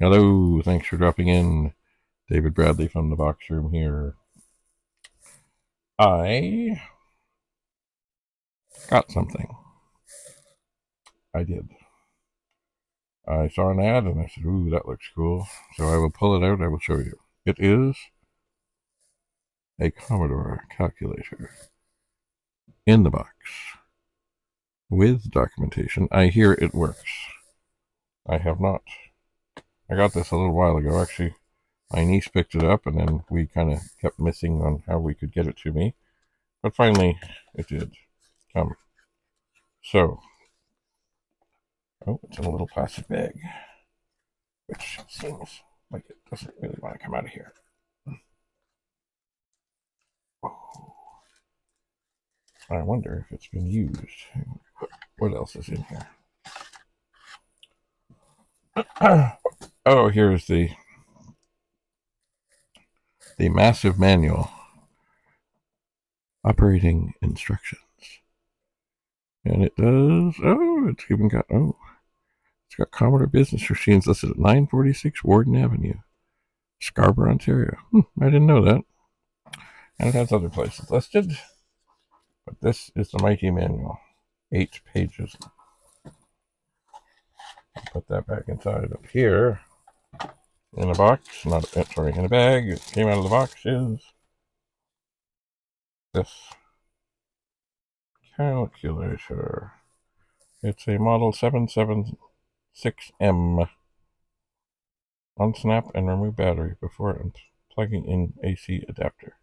Hello, thanks for dropping in. David Bradley from the box room here. I got something. I did. I saw an ad and I said, ooh, that looks cool. So I will pull it out. I will show you. It is a Commodore calculator in the box with documentation. I hear it works. I have not. I got this a little while ago. Actually, my niece picked it up and then we kind of kept missing on how we could get it to me. But finally, it did come. So, oh, it's in a little plastic bag, which seems like it doesn't really want to come out of here. Oh, I wonder if it's been used. What else is in here? Oh, here's the massive manual. Operating instructions. And it does, it's even got, it's got Commodore business machines listed at 946 Warden Avenue, Scarborough, Ontario. I didn't know that. And it has other places listed. But this is the mighty manual. 8 pages. Put that back inside of here. In a box, in a bag. It came out of the box is this calculator. It's a model 776M. Unsnap and remove battery before plugging in AC adapter.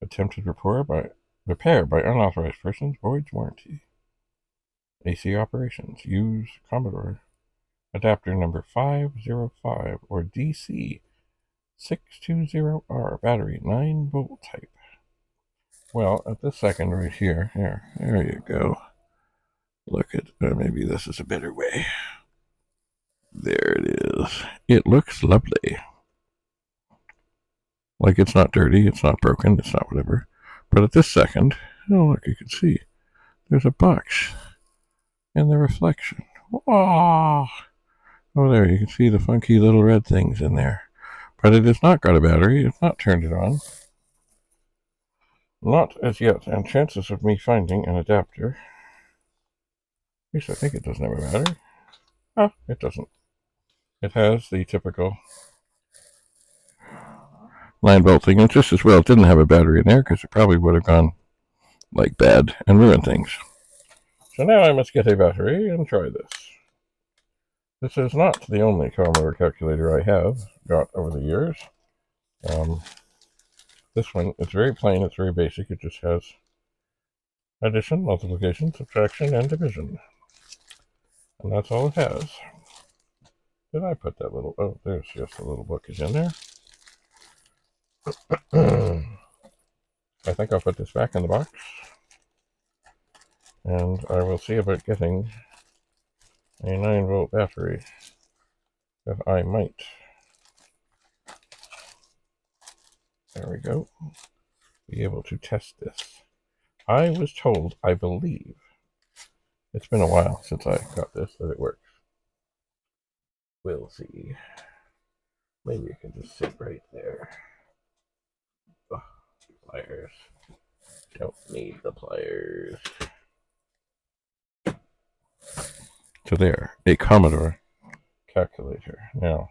Attempted repair by unauthorized persons voids warranty. AC operations. Use Commodore adapter number 505 or DC 620R battery 9-volt type. Well, at this second right here, there you go. Look at, maybe this is a better way. There it is. It looks lovely. Like it's not dirty, it's not broken, it's not whatever. But at this second, oh look, you can see there's a box and the reflection. Oh, there you can see the funky little red things in there. But it has not got a battery, it's not turned it on. Not as yet, and chances of me finding an adapter. At least I think it doesn't have a battery. Oh, it doesn't. It has the typical 9-volt thing. And just as well, it didn't have a battery in there because it probably would have gone like bad and ruined things. So now I must get a battery and try this. This is not the only Commodore calculator I have got over the years. This one, it's very plain, it's very basic. It just has addition, multiplication, subtraction, and division. And that's all it has. Did I put that little, oh, there's just a little book is in there. I think I'll put this back in the box. And I will see about getting a 9-volt battery that I might. There we go. Be able to test this. I was told, I believe, it's been a while since I got this, that it works. We'll see. Maybe it can just sit right there. Oh, pliers. Don't need the pliers. So there, a Commodore calculator. Now,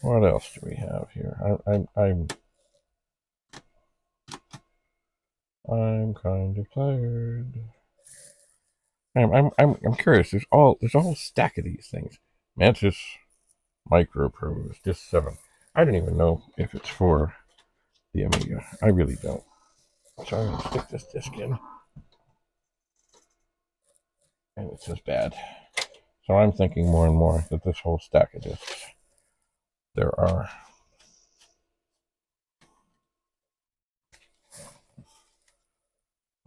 what else do we have here? I'm kind of tired. I'm curious. There's a whole stack of these things. Mantis Micro Pros, Disc 7. I don't even know if it's for the Amiga. I really don't. So I'm gonna stick this disc in. And it says bad. So I'm thinking more and more that this whole stack of discs, there are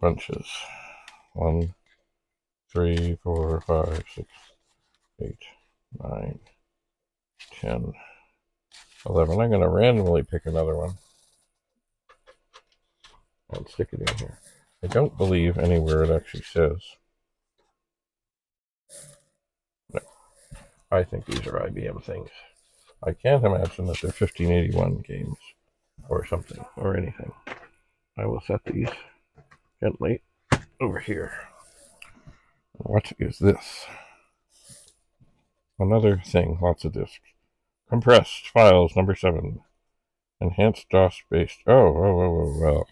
bunches. 1, 3, 4, 5, 6, 8, 9, 10, 11. I'm going to randomly pick another one and stick it in here. I don't believe anywhere it actually says. No. I think these are IBM things. I can't imagine that they're 1581 games or something or anything. I will set these gently over here. What is this? Another thing, lots of disks. Compressed files, number 7. Enhanced DOS based. Well.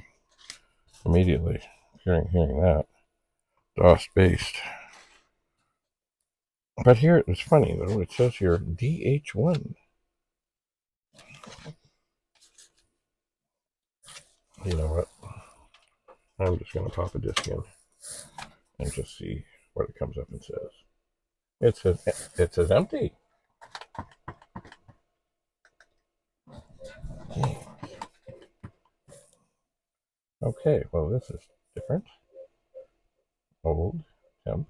Immediately, hearing that. DOS based. But here, it's funny though, it says here DH1. You know what? I'm just going to pop a disk in and just see what it comes up and says. It says empty. Okay, well, this is different. Old, temp.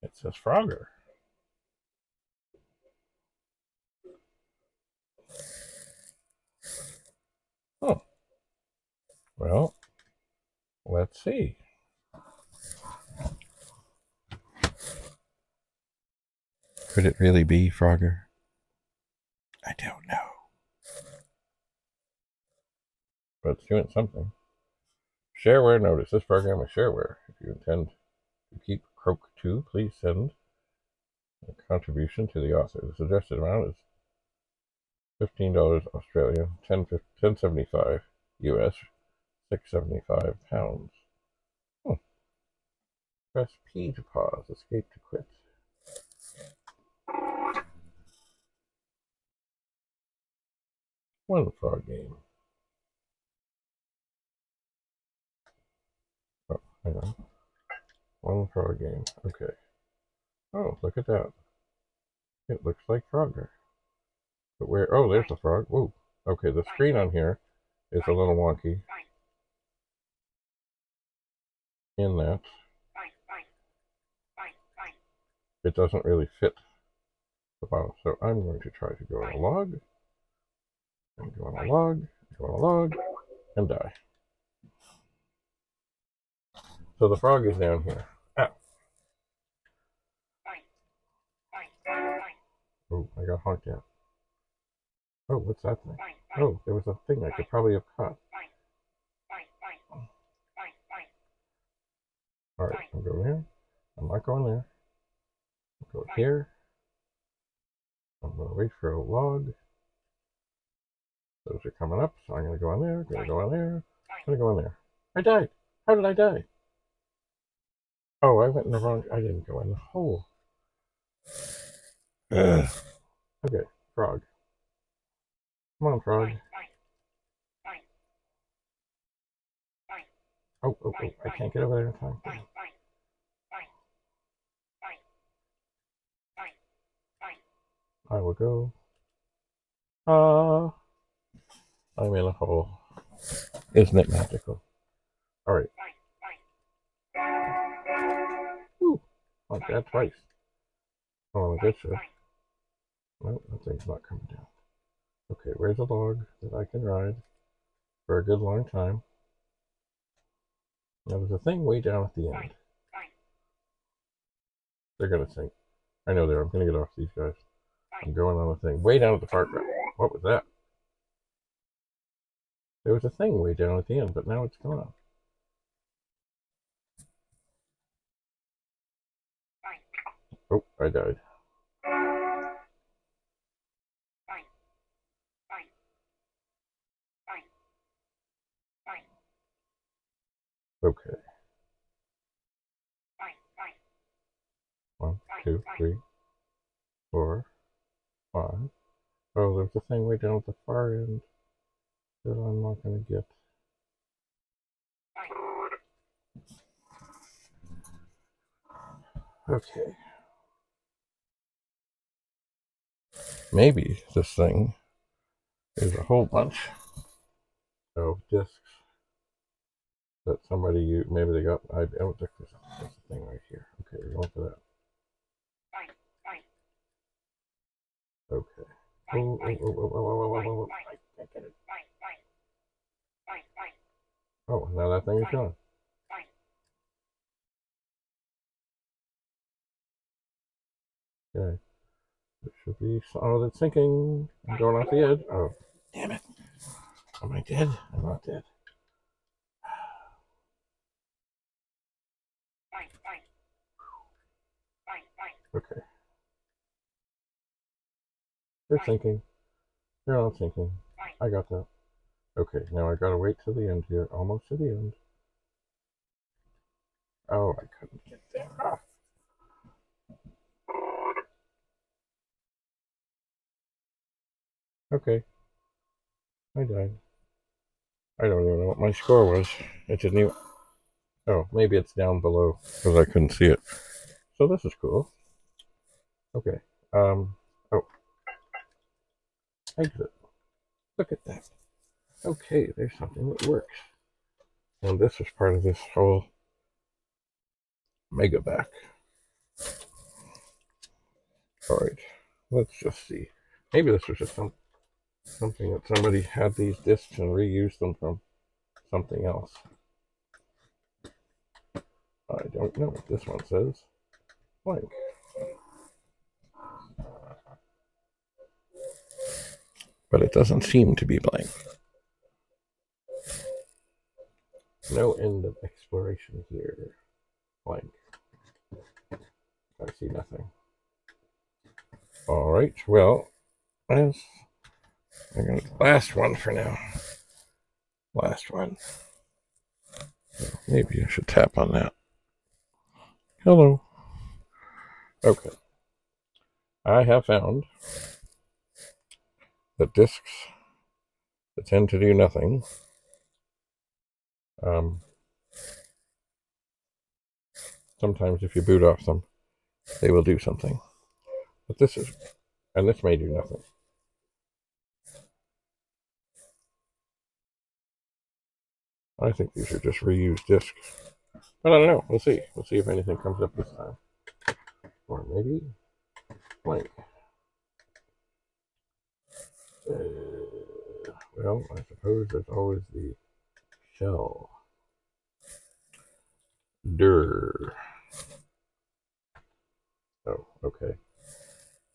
It says Frogger. Oh, well, let's see. Could it really be Frogger? I don't know. But it's doing something. Shareware notice. This program is shareware. If you intend to keep Croak 2, please send a contribution to the author. The suggested amount is $15 Australian, $10.75 US, £6.75. Press P to pause, escape to quit. One frog game. Oh, hang on. One frog game. Okay. Oh, look at that. It looks like Frogger. But where? Oh, there's the frog. Whoa. Okay, the screen on here is a little wonky. In that it doesn't really fit the bottom. So I'm going to try to go on a log, and go on a log, go on a log, and die. So the frog is down here. Ah. Oh, I got honked at. Oh, what's that thing? Oh, there was a thing I could probably have caught. Alright, I'm going here. I'm not going there. I'll go here. I'm going to wait for a log. Those are coming up, so I'm going to go on there, going to go on there, going to go on there. I died. How did I die? Oh, I went in the wrong. I didn't go in the hole. Ugh. Okay, frog. Come on, frog. Oh, I can't get over there in time. I will go. I'm in a hole. Isn't it magical? Alright. Woo! Like that twice. Oh, I guess so. No, that thing's not coming down. Okay, where's a log that I can ride for a good long time? Now there's a thing way down at the end. They're gonna sink. I know they're. I'm gonna get off these guys. I'm going on a thing way down at the far right. What was that? There was a thing way down at the end, but now it's gone. Oh, I died. Okay. 1, 2, 3, 4, 5. Oh, there's a thing way down at the far end that I'm not gonna get. Okay. Maybe this thing is a whole bunch of discs that somebody used. Maybe they got. I don't think there's a thing right here. Okay, we're going for that. Okay. Oh. I can't get it. Oh, now that thing is gone. Okay. It should be. Oh, that's sinking. I'm going off the edge. Oh, damn it. Am I dead? I'm not dead. Okay. They're sinking. They're not sinking. I got that. Okay, now I gotta wait till the end here. Almost to the end. Oh, I couldn't get there. Ah. Okay, I died. I don't even know what my score was. It didn't even. Oh, maybe it's down below because I couldn't see it. So this is cool. Okay. Oh, exit. Look at that. Okay, there's something that works. And this is part of this whole mega back. All right. Let's just see. Maybe this was just something that somebody had these discs and reused them from something else. I don't know what this one says. Blank. But it doesn't seem to be blank. No end of exploration here. Blank. I see nothing. All right. Well, that's last one for now. Last one. Maybe I should tap on that. Hello. Okay. I have found that discs that tend to do nothing sometimes if you boot off them, they will do something. But this may do nothing. I think these are just reused discs. But I don't know. We'll see. We'll see if anything comes up this time. Or maybe blank. Well, I suppose there's always the shell. Dur. Oh, okay.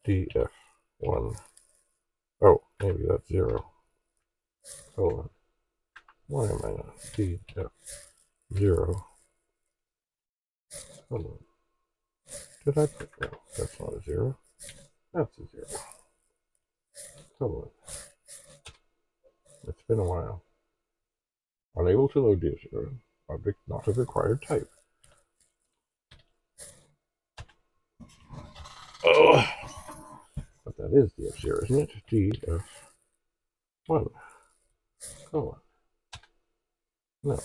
DF1. Oh, maybe that's 0. Hold on. Why am I not? DF0. Hold on. Did I put no? That's not a 0. That's a 0. Hold on. It's been a while. Unable to load DF0. Object not of required type. Oh. But that is DF0, isn't it? DF1. Colon. No.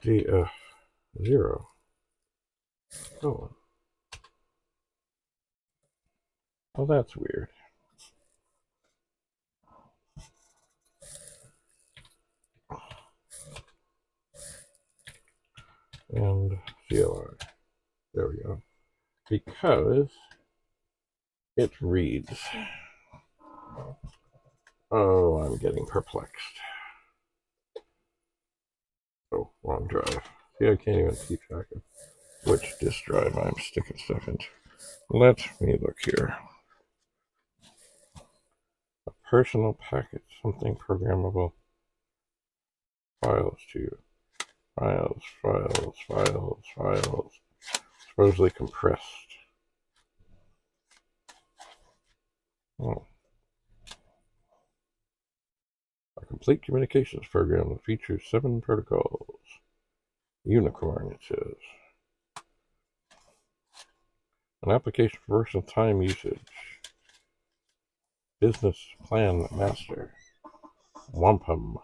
DF0. Colon. Well, that's weird. And CLR. There we go. Because it reads. Oh, I'm getting perplexed. Oh, wrong drive. See, I can't even keep track of which disk drive I'm sticking stuff into. Let me look here. A personal packet, something programmable. Files to files. Supposedly compressed. Oh. A complete communications program that features 7 protocols. Unicorn, it says. An application for versatile time usage. Business plan master. Wampum.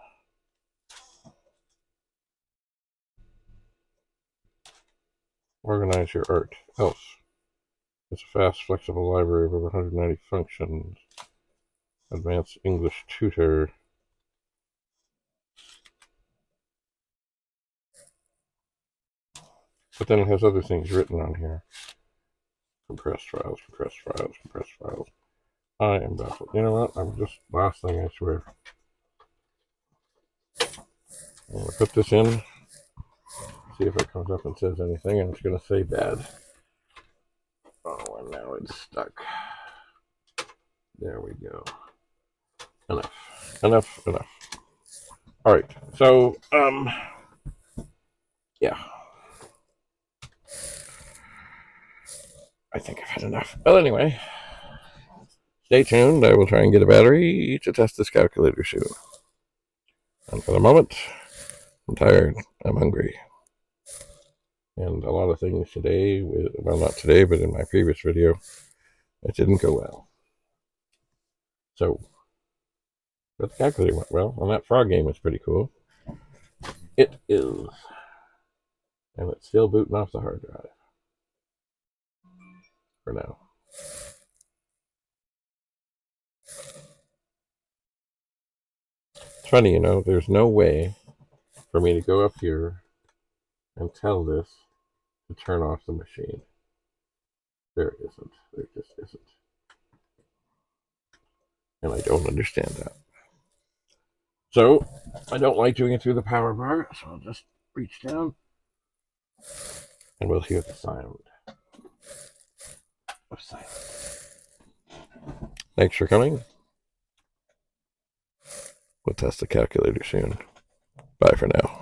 Organize your art. Else. It's a fast, flexible library of over 190 functions. Advanced English tutor. But then it has other things written on here. Compressed files. I am baffled. You know what? I'm just, last thing I swear. I'm going to put this in. see if it comes up and says anything, and it's going to say bad. Oh, and now it's stuck. There we go. Enough. All right, so, yeah. I think I've had enough. Well, anyway, stay tuned. I will try and get a battery to test this calculator soon. And for the moment, I'm tired. I'm hungry. And a lot of things today, well, not today, but in my previous video, it didn't go well. So, but the calculator went well, and that frog game is pretty cool. It is. And it's still booting off the hard drive. For now. It's funny, there's no way for me to go up here and tell this to turn off the machine. There isn't. There just isn't. And I don't understand that. So, I don't like doing it through the power bar, so I'll just reach down and we'll hear the sound of silence. Thanks for coming. We'll test the calculator soon. Bye for now.